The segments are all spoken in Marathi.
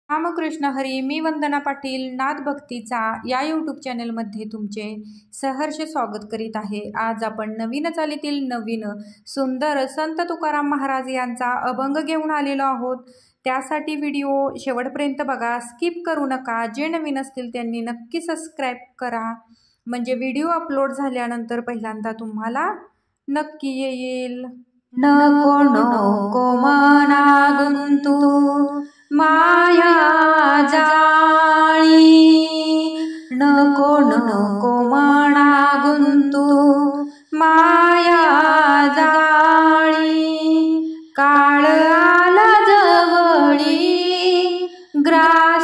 रामकृष्ण हरी. मी वंदना पाटील नाद भक्तीचा या यूट्यूब चॅनलमध्ये तुमचे सहर्ष स्वागत करीत आहे. आज आपण नवीन चालीतील नवीन सुंदर संत तुकाराम महाराज यांचा अभंग घेऊन आलेलो आहोत. त्यासाठी व्हिडिओ शेवटपर्यंत बघा, स्किप करू नका. जे नवीन असतील त्यांनी नक्की सबस्क्राईब करा, म्हणजे व्हिडिओ अपलोड झाल्यानंतर पहिल्यांदा तुम्हाला नक्की येईल. नको नको मना गुंतू माया जाळी, नको नको मना गुंतू माया जाळी. काळ आला जवळी ग्रासावया,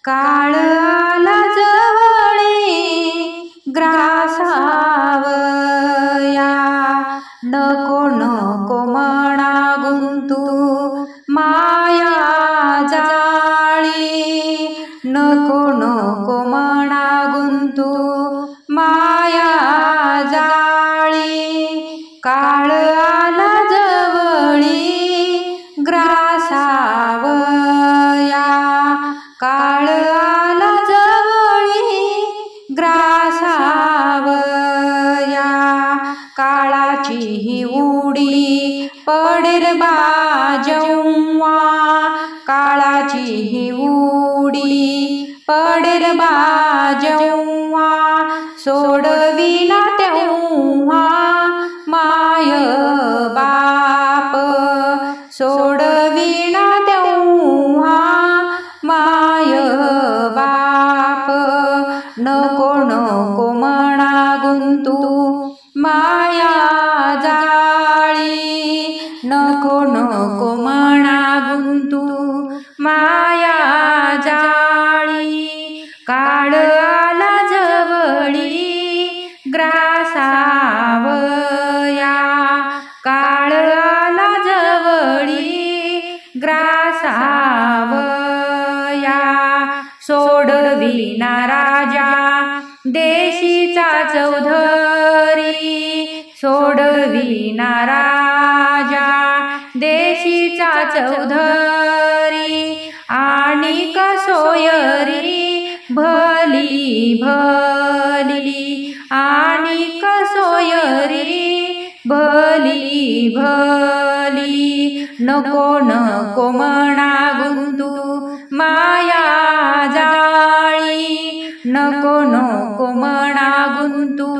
काळ आला जवळी ग्रासावया. नको नको मना गुंतू माया जाळी, नको नको मना गुंतू माया जाळी. काळ आला जवळी ग्रासावया, काळ आला जवळी ग्रासावया. काळाची ही उडी पडेल बा जेव्हा, काळाची ही उडी पडेल बा जेव्हा. सोडविना तेव्हा माय बाप, सोडविना तेव्हा माय बाप. नको नको मना गुंतू माया जाळी, नको नको मना गुंतू माया जाळी. काळ आला जवळी ग्रासावया, काळ आला जवळी ग्रासावया. सोडविना राजा देशीचा चौधरी, सोडविना राजा देशीचा चौधरी. आणि कसोयरी भली भली, आणि कसोयरी भली भली. नको नको मना गुंतू माया जाळी, नको नको मना गुंतू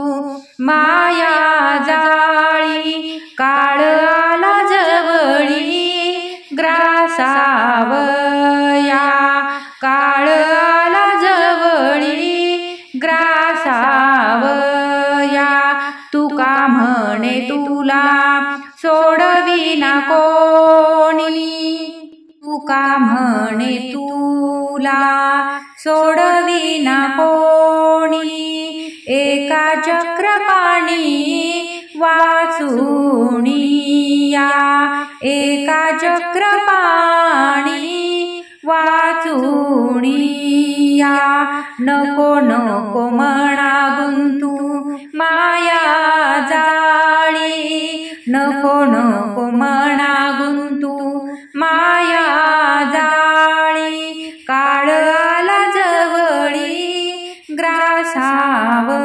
माया जाळी. काळ आला जवळी ग्रासावया, काळ आला जवळी ग्रासावया. तुका म्हणे तुला सोडविना कोणी, तुका म्हणे तुला सोडविना कोणी. एका चक्रपाणी वाचुनिया, एका चक्रपाणी वाचुनिया. नको नको मना गुंतू माया जाळी, नको नको मना गुंतू माया जाळी. काळ आला जवळी ग्रासावया,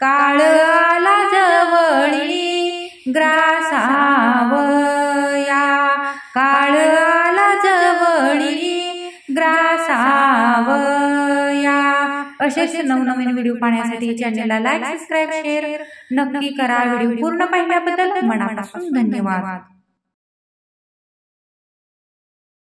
काळ आला जवळी ग्रासावया. काळ आला जवळी ग्रासावया. असेच नवनवीन व्हिडिओ पाहण्यासाठी चॅनलला लाईक, सबस्क्राईब, शेअर नक्की करा. व्हिडिओ पूर्ण पाहिल्याबद्दल मनापासून धन्यवाद.